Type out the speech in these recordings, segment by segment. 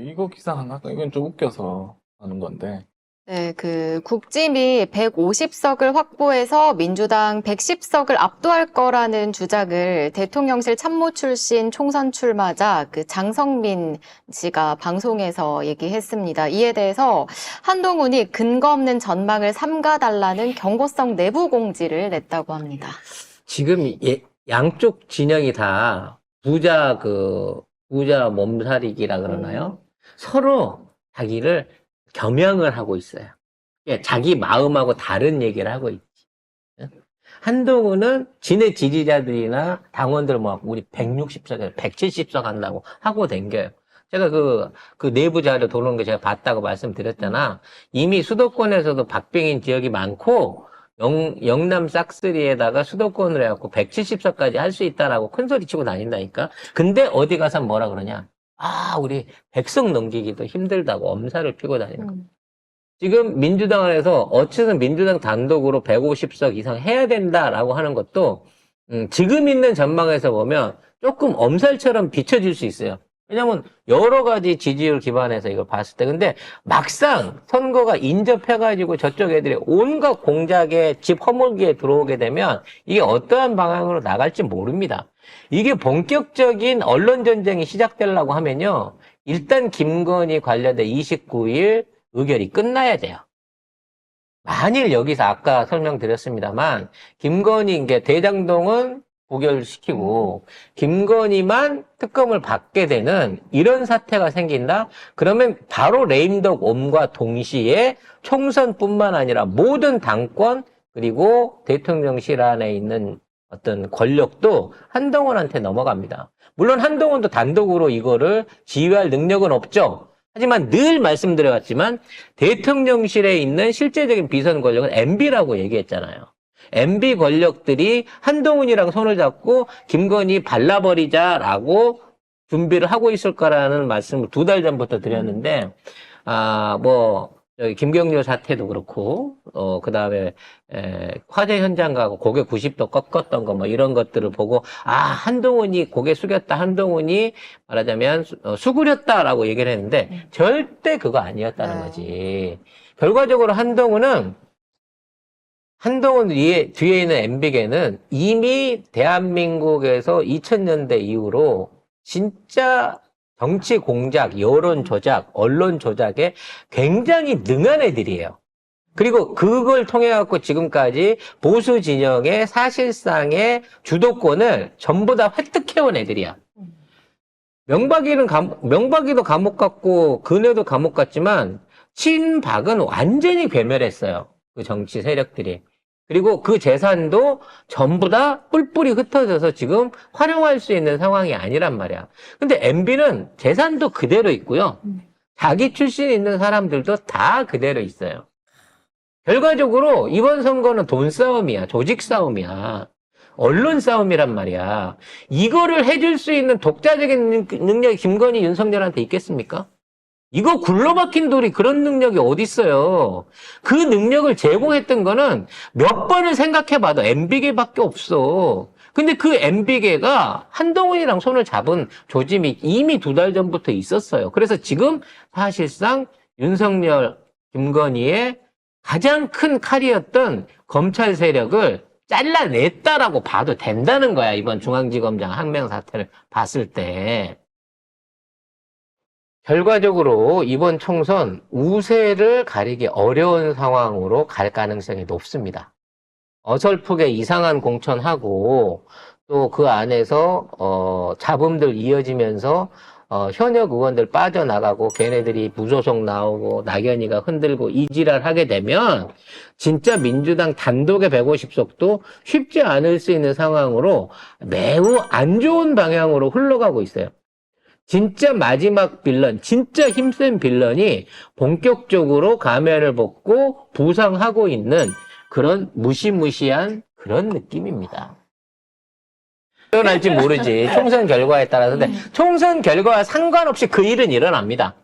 이거 기사 하나? 이건 좀 웃겨서 하는 건데. 네, 국짐이 150석을 확보해서 민주당 110석을 압도할 거라는 주장을 대통령실 참모 출신 총선 출마자 장성민 씨가 방송에서 얘기했습니다. 이에 대해서 한동훈이 근거 없는 전망을 삼가달라는 경고성 내부 공지를 냈다고 합니다. 지금 양쪽 진영이 다 부자 몸살이기라 그러나요? 서로 자기를 겸양을 하고 있어요. 자기 마음하고 다른 얘기를 하고 있지. 한동훈은 지네 지지자들이나 당원들 우리 160석, 170석 한다고 하고 댕겨요. 제가 그 내부 자료 도는 거 제가 봤다고 말씀드렸잖아. 이미 수도권에서도 박빙인 지역이 많고, 영남 싹쓸이에다가 수도권으로 해갖고 170석까지 할 수 있다라고 큰 소리 치고 다닌다니까. 근데 어디 가서 뭐라 그러냐. 우리 100석 넘기기도 힘들다고 엄살을 피고 다니는 거예요. 지금 민주당 안에서 어쨌든 민주당 단독으로 150석 이상 해야 된다라고 하는 것도 지금 있는 전망에서 보면 조금 엄살처럼 비춰질 수 있어요. 왜냐면 여러 가지 지지율 기반에서 이걸 봤을 때 근데 막상 선거가 인접해가지고 저쪽 애들이 온갖 공작에 집 허물기에 들어오게 되면 이게 어떠한 방향으로 나갈지 모릅니다. 이게 본격적인 언론 전쟁이 시작되려고 하면요. 일단 김건희 관련된 29일 의결이 끝나야 돼요. 만일 여기서 아까 설명드렸습니다만 김건희 대장동은 부결시키고 김건희만 특검을 받게 되는 이런 사태가 생긴다? 그러면 바로 레임덕 옴과 동시에 총선뿐만 아니라 모든 당권 그리고 대통령실 안에 있는 어떤 권력도 한동훈한테 넘어갑니다. 물론 한동훈도 단독으로 이거를 지휘할 능력은 없죠. 하지만 늘 말씀드려왔지만 대통령실에 있는 실제적인 비선 권력은 MB라고 얘기했잖아요. MB 권력들이 한동훈이랑 손을 잡고 김건희 발라버리자라고 준비를 하고 있을 거라는 말씀을 2달 전부터 드렸는데, 김경률 사태도 그렇고, 그 다음에, 화재 현장 가고 고개 90도 꺾었던 거 이런 것들을 보고, 한동훈이 고개 숙였다, 한동훈이 말하자면, 수그렸다라고 얘기를 했는데, 절대 그거 아니었다는 거지. 결과적으로 한동훈 뒤에 있는 MB계는 이미 대한민국에서 2000년대 이후로 진짜 정치 공작, 여론 조작, 언론 조작에 굉장히 능한 애들이에요. 그리고 그걸 통해 갖고 지금까지 보수 진영의 사실상의 주도권을 전부 다 획득해온 애들이야. 명박이도 감옥 갔고 근혜도 감옥 갔지만 친박은 완전히 괴멸했어요. 그 정치 세력들이. 그리고 그 재산도 전부 다 뿔뿔이 흩어져서 지금 활용할 수 있는 상황이 아니란 말이야. 근데 MB는 재산도 그대로 있고요. 자기 출신 있는 사람들도 다 그대로 있어요. 결과적으로 이번 선거는 돈 싸움이야. 조직 싸움이야. 언론 싸움이란 말이야. 이거를 해줄 수 있는 독자적인 능력이 김건희, 윤석열한테 있겠습니까? 이거 굴러박힌 돌이 그런 능력이 어딨어요. 그 능력을 제공했던 거는 몇 번을 생각해봐도 MB계밖에 없어. 근데 그 MB계가 한동훈이랑 손을 잡은 조짐이 이미 2달 전부터 있었어요. 그래서 지금 사실상 윤석열, 김건희의 가장 큰 칼이었던 검찰 세력을 잘라냈다라고 봐도 된다는 거야. 이번 중앙지검장 항명 사태를 봤을 때. 결과적으로 이번 총선 우세를 가리기 어려운 상황으로 갈 가능성이 높습니다. 어설프게 이상한 공천하고 또 그 안에서 잡음들 이어지면서 현역 의원들 빠져나가고 걔네들이 무소속 나오고 낙연이가 흔들고 이지랄 하게 되면 진짜 민주당 단독의 150석도 쉽지 않을 수 있는 상황으로 매우 안 좋은 방향으로 흘러가고 있어요. 진짜 마지막 빌런, 진짜 힘센 빌런이 본격적으로 가면을 벗고 부상하고 있는 그런 무시무시한 그런 느낌입니다. 일어날지 모르지. 총선 결과에 따라서. 근데 총선 결과와 상관없이 그 일은 일어납니다.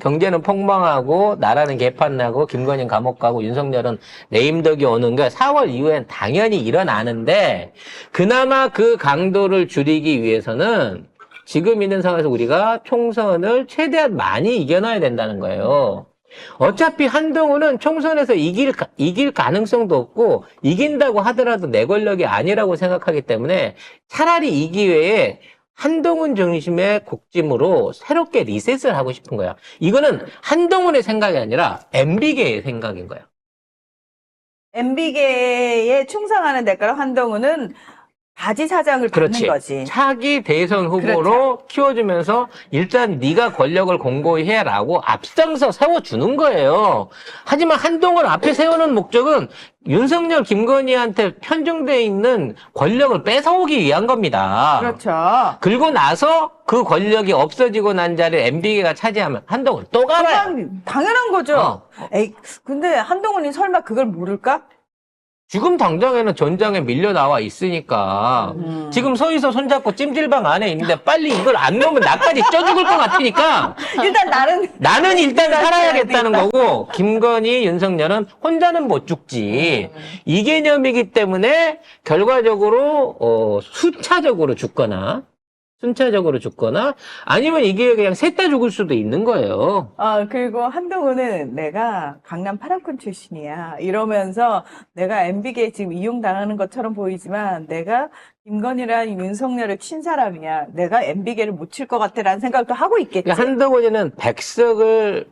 경제는 폭망하고 나라는 개판나고 김건희는 감옥 가고 윤석열은 레임덕이 오는 게 4월 이후엔 당연히 일어나는데 그나마 그 강도를 줄이기 위해서는 지금 있는 상황에서 우리가 총선을 최대한 많이 이겨놔야 된다는 거예요. 어차피 한동훈은 총선에서 이길 가능성도 없고, 이긴다고 하더라도 내 권력이 아니라고 생각하기 때문에 차라리 이 기회에 한동훈 중심의 국짐으로 새롭게 리셋을 하고 싶은 거야. 이거는 한동훈의 생각이 아니라 MB계의 생각인 거야. MB계에 충성하는 대가로 한동훈은 바지 사장을 받는 그렇지. 거지. 차기 대선 후보로 그렇죠. 키워주면서 일단 네가 권력을 공고히 해라고 앞장서 세워주는 거예요. 하지만 한동훈 앞에 세우는 목적은 윤석열, 김건희한테 편중돼 있는 권력을 뺏어오기 위한 겁니다. 그렇죠. 그리고 나서 그 권력이 없어지고 난 자리를 MB계가 차지하면 한동훈 또 가봐요. 당연한 거죠. 어. 에이, 근데 한동훈이 설마 그걸 모를까? 지금 당장에는 전장에 밀려 나와 있으니까 지금 서희서 손잡고 찜질방 안에 있는데 빨리 이걸 안 넣으면 나까지 쪄 죽을 것 같으니까 일단 나는 일단 살아야겠다는 살아야 거고 윤석열은 혼자는 못 죽지. 이 개념이기 때문에 결과적으로 순차적으로 죽거나 아니면 이게 그냥 셋 다 죽을 수도 있는 거예요. 그리고 한동훈은 내가 강남 파랑꾼 출신이야. 이러면서 내가 MB계에 지금 이용당하는 것처럼 보이지만 내가 김건희랑 윤석열을 친 사람이야. 내가 MB계를 못 칠 것 같아라는 생각도 하고 있겠지. 그러니까 한동훈은 100석을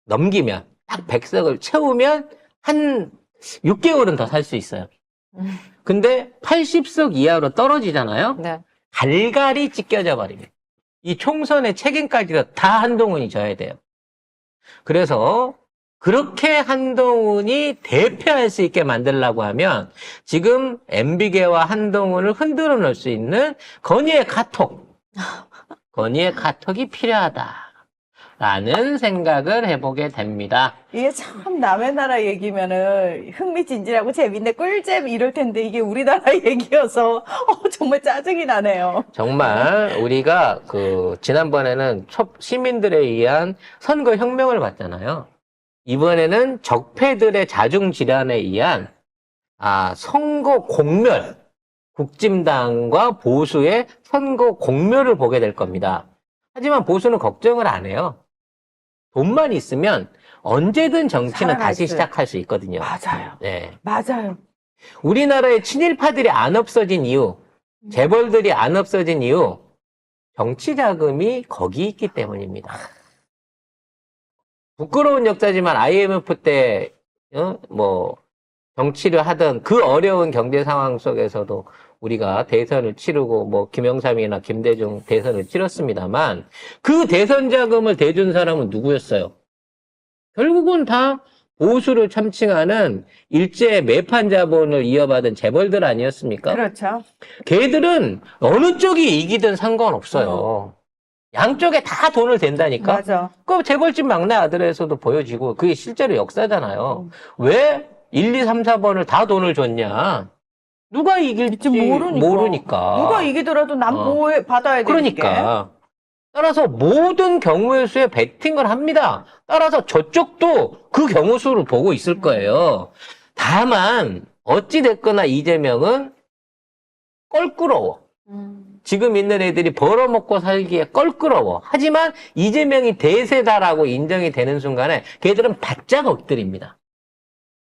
넘기면, 딱 100석을 채우면 한 6개월은 더 살 수 있어요. 근데 80석 이하로 떨어지잖아요. 네. 갈갈이 찢겨져 버립니다. 이 총선의 책임까지도 다 한동훈이 져야 돼요. 그래서 그렇게 한동훈이 대표할 수 있게 만들려고 하면 지금 MB계와 한동훈을 흔들어 놓을 수 있는 건의의 카톡이 필요하다라는 생각을 해보게 됩니다. 이게 참 남의 나라 얘기면은 흥미진진하고 재밌네, 꿀잼 이럴 텐데 이게 우리나라 얘기여서 정말 짜증이 나네요. 정말 우리가 지난번에는 시민들에 의한 선거 혁명을 봤잖아요. 이번에는 적폐들의 자중 질환에 의한 선거 공멸, 국짐당과 보수의 선거 공멸을 보게 될 겁니다. 하지만 보수는 걱정을 안 해요. 돈만 있으면 언제든 정치는 다시 시작할 수 있거든요. 맞아요. 네. 맞아요. 우리나라의 친일파들이 안 없어진 이유, 재벌들이 안 없어진 이유, 정치 자금이 거기 있기 때문입니다. 부끄러운 역사지만 IMF 때 정치를 하던 그 어려운 경제 상황 속에서도 우리가 대선을 치르고 김영삼이나 김대중 대선을 치렀습니다만 그 대선 자금을 대준 사람은 누구였어요? 결국은 다 보수를 참칭하는 일제 매판 자본을 이어받은 재벌들 아니었습니까? 그렇죠. 걔들은 어느 쪽이 이기든 상관없어요. 양쪽에 다 돈을 댄다니까? 맞아. 그 재벌집 막내 아들에서도 보여지고 그게 실제로 역사잖아요. 왜 1, 2, 3, 4번을 다 돈을 줬냐? 누가 이길지 모르니까. 누가 이기더라도 남 받아야 되니까. 그러니까. 따라서 모든 경우의 수에 베팅을 합니다. 따라서 저쪽도 그 경우 수를 보고 있을 거예요. 다만 어찌됐거나 이재명은 껄끄러워. 지금 있는 애들이 벌어먹고 살기에 껄끄러워. 하지만 이재명이 대세다라고 인정이 되는 순간에 걔들은 바짝 엎드립니다.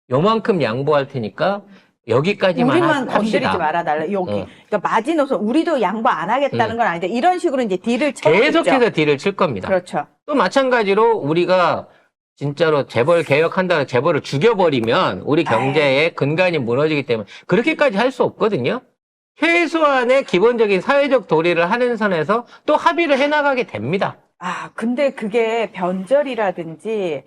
요만큼 양보할 테니까 여기까지만 우리만 합시다. 건드리지 말아달라. 여기. 그러니까 마지노선 우리도 양보 안 하겠다는 건 아닌데 이런 식으로 이제 딜을 쳐겠죠. 계속해서 딜을 칠 겁니다. 그렇죠. 또 마찬가지로 우리가 진짜로 재벌 개혁한다고 재벌을 죽여버리면 우리 경제의 근간이 무너지기 때문에 그렇게까지 할 수 없거든요. 최소한의 기본적인 사회적 도리를 하는 선에서 또 합의를 해나가게 됩니다. 근데 그게 변절이라든지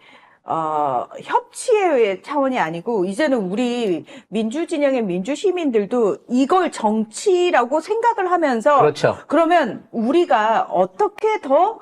협치의 차원이 아니고 이제는 우리 민주진영의 민주시민들도 이걸 정치라고 생각을 하면서 그렇죠. 그러면 우리가 어떻게 더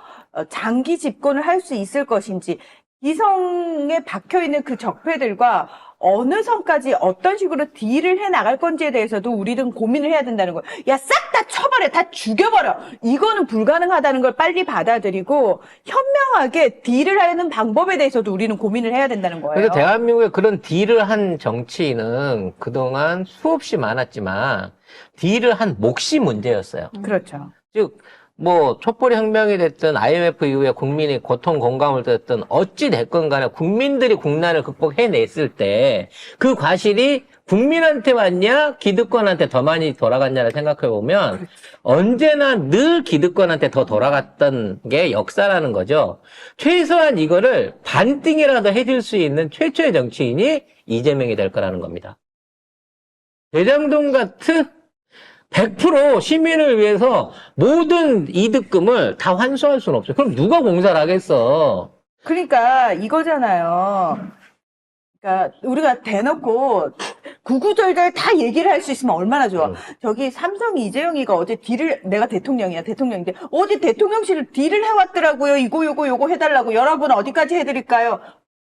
장기 집권을 할 수 있을 것인지 기성에 박혀있는 그 적폐들과 어느 선까지 어떤 식으로 딜을 해 나갈 건지에 대해서도 우리는 고민을 해야 된다는 거예요. 야, 싹 다 쳐버려. 다 죽여버려. 이거는 불가능하다는 걸 빨리 받아들이고 현명하게 딜을 하는 방법에 대해서도 우리는 고민을 해야 된다는 거예요. 그래서 대한민국에 그런 딜을 한 정치인은 그동안 수없이 많았지만 딜을 한 몫이 문제였어요. 그렇죠. 즉 뭐 촛불 혁명이 됐든 IMF 이후에 국민이 고통 공감을 듣든 어찌 됐건 간에 국민들이 국난을 극복해냈을 때 그 과실이 국민한테 왔냐 기득권한테 더 많이 돌아갔냐를 생각해 보면 언제나 늘 기득권한테 더 돌아갔던 게 역사라는 거죠. 최소한 이거를 반띵이라도 해줄 수 있는 최초의 정치인이 이재명이 될 거라는 겁니다. 대장동 같은 100% 시민을 위해서 모든 이득금을 다 환수할 수는 없어요. 그럼 누가 공사를 하겠어? 그러니까 이거잖아요. 그러니까 우리가 대놓고 구구절절 다 얘기를 할 수 있으면 얼마나 좋아. 저기 삼성 이재용이가 어제 딜을, 내가 대통령이야, 대통령인데 어제 대통령실 딜을 해왔더라고요. 요거 해달라고. 여러분 어디까지 해드릴까요?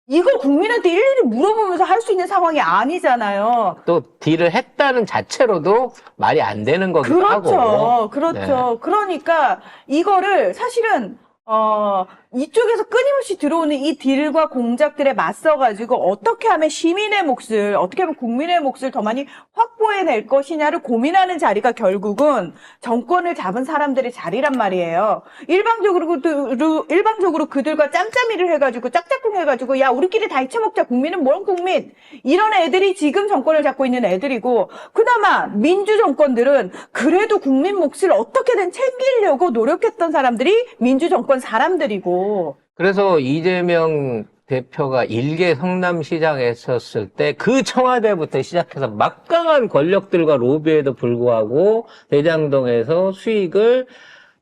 이걸 국민한테 일일이 물어보면서 할 수 있는 상황이 아니잖아요. 또 딜을 했다는 자체로도 말이 안 되는 거기도 하고. 그렇죠. 그러니까 이거를 사실은 이쪽에서 끊임없이 들어오는 이 딜과 공작들에 맞서가지고 어떻게 하면 시민의 몫을, 어떻게 하면 국민의 몫을 더 많이 확보해낼 것이냐를 고민하는 자리가 결국은 정권을 잡은 사람들의 자리란 말이에요. 일방적으로 그들과 짬짬이를 해가지고 짝짝꿍 해가지고 야 우리끼리 다 잊혀먹자 국민은 뭔 국민 이런 애들이 지금 정권을 잡고 있는 애들이고 그나마 민주 정권들은 그래도 국민 몫을 어떻게든 챙기려고 노력했던 사람들이 민주 정권 사람들이고 그래서 이재명 대표가 일개 성남시장에 있었을 때 그 청와대부터 시작해서 막강한 권력들과 로비에도 불구하고 대장동에서 수익을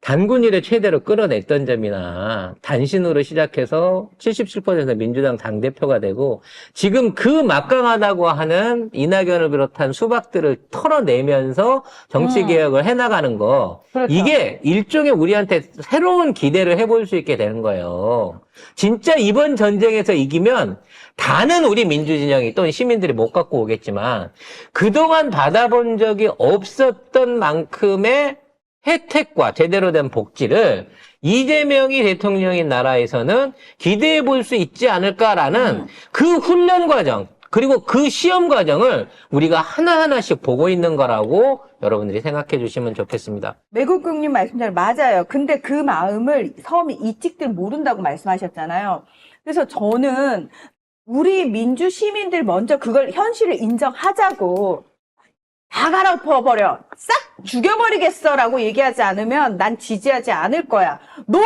단군 일에 최대로 끌어냈던 점이나 단신으로 시작해서 77% 민주당 당대표가 되고 지금 그 막강하다고 하는 이낙연을 비롯한 수박들을 털어내면서 정치개혁을 해나가는 거 그렇죠. 이게 일종의 우리한테 새로운 기대를 해볼 수 있게 되는 거예요. 진짜 이번 전쟁에서 이기면 다는 우리 민주진영이 또는 시민들이 못 갖고 오겠지만 그동안 받아본 적이 없었던 만큼의 혜택과 제대로 된 복지를 이재명이 대통령인 나라에서는 기대해 볼 수 있지 않을까라는 그 훈련 과정, 그리고 그 시험 과정을 우리가 하나하나씩 보고 있는 거라고 여러분들이 생각해 주시면 좋겠습니다. 매국국님 말씀대로 맞아요. 근데 그 마음을 처음에 이찍들 모른다고 말씀하셨잖아요. 그래서 저는 우리 민주 시민들 먼저 그걸 현실을 인정하자고 다 갈아엎어버려. 싹 죽여버리겠어라고 얘기하지 않으면 난 지지하지 않을 거야. 너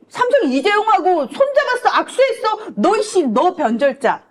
삼성 이재용하고 손잡았어. 악수했어. 너 변절자.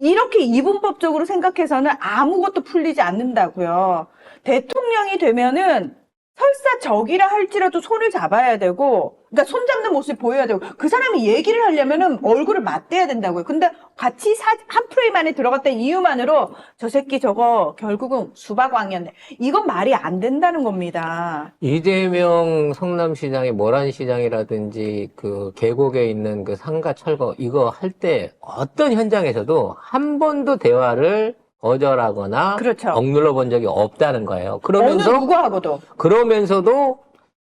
이렇게 이분법적으로 생각해서는 아무것도 풀리지 않는다고요. 대통령이 되면은 설사 적이라 할지라도 손을 잡아야 되고, 그러니까 손 잡는 모습을 보여야 되고, 그 사람이 얘기를 하려면은 얼굴을 맞대야 된다고요. 근데 같이 한 프레임 안에 들어갔던 이유만으로 저 새끼 저거 결국은 수박왕이었네. 이건 말이 안 된다는 겁니다. 이재명 성남시장이 모란시장이라든지 그 계곡에 있는 그 상가 철거 이거 할 때 어떤 현장에서도 한 번도 대화를 거절하거나 그렇죠. 억눌러 본 적이 없다는 거예요. 어느 누구하고도. 그러면서도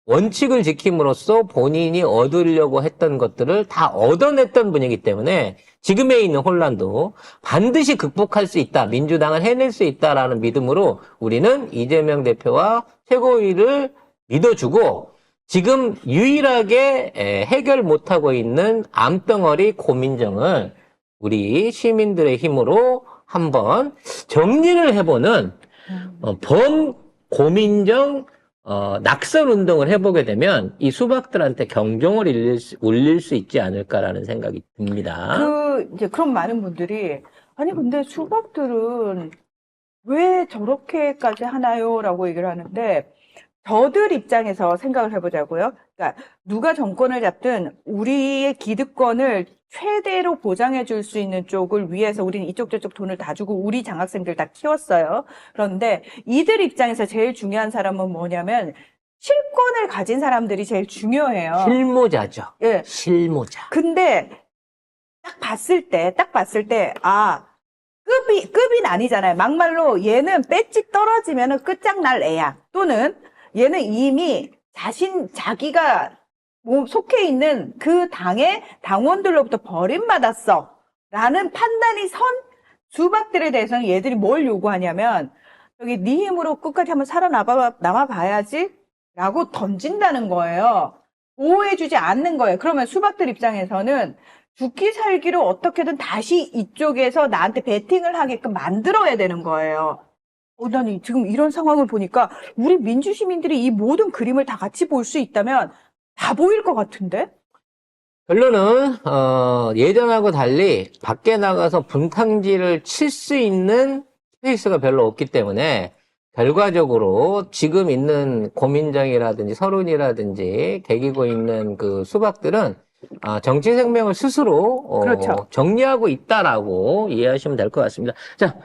원칙을 지킴으로써 본인이 얻으려고 했던 것들을 다 얻어냈던 분이기 때문에 지금에 있는 혼란도 반드시 극복할 수 있다. 민주당은 해낼 수 있다라는 믿음으로 우리는 이재명 대표와 최고위를 믿어주고 지금 유일하게 해결 못하고 있는 암덩어리 고민정을 우리 시민들의 힘으로 한번 정리를 해보는 고민정 낙선 운동을 해보게 되면 이 수박들한테 경종을 울릴 수 있지 않을까라는 생각이 듭니다. 이제 그런 많은 분들이 아니 근데 수박들은 왜 저렇게까지 하나요? 라고 얘기를 하는데 저들 입장에서 생각을 해보자고요. 그러니까 누가 정권을 잡든 우리의 기득권을 최대로 보장해 줄 수 있는 쪽을 위해서 우리는 이쪽 저쪽 돈을 다 주고 우리 장학생들 다 키웠어요. 그런데 이들 입장에서 제일 중요한 사람은 뭐냐면 실권을 가진 사람들이 제일 중요해요. 실무자죠. 예. 실무자. 근데 딱 봤을 때 급이 아니잖아요. 막말로 얘는 배지 떨어지면은 끝장날 애야. 또는 얘는 이미 자기가 속해 있는 그 당의 당원들로부터 버림받았어. 라는 판단이 선 수박들에 대해서는 얘들이 뭘 요구하냐면, 여기 네 힘으로 끝까지 한번 살아남아 봐야지. 라고 던진다는 거예요. 보호해주지 않는 거예요. 그러면 수박들 입장에서는 죽기 살기로 어떻게든 다시 이쪽에서 나한테 배팅을 하게끔 만들어야 되는 거예요. 나는 지금 이런 상황을 보니까 우리 민주시민들이 이 모든 그림을 다 같이 볼 수 있다면 다 보일 것 같은데? 결론은 예전하고 달리 밖에 나가서 분탕질을 칠 수 있는 스페이스가 별로 없기 때문에 결과적으로 지금 있는 고민정이라든지 서론이라든지 개기고 있는 그 수박들은 정치 생명을 스스로 그렇죠. 정리하고 있다라고 이해하시면 될 것 같습니다. 자,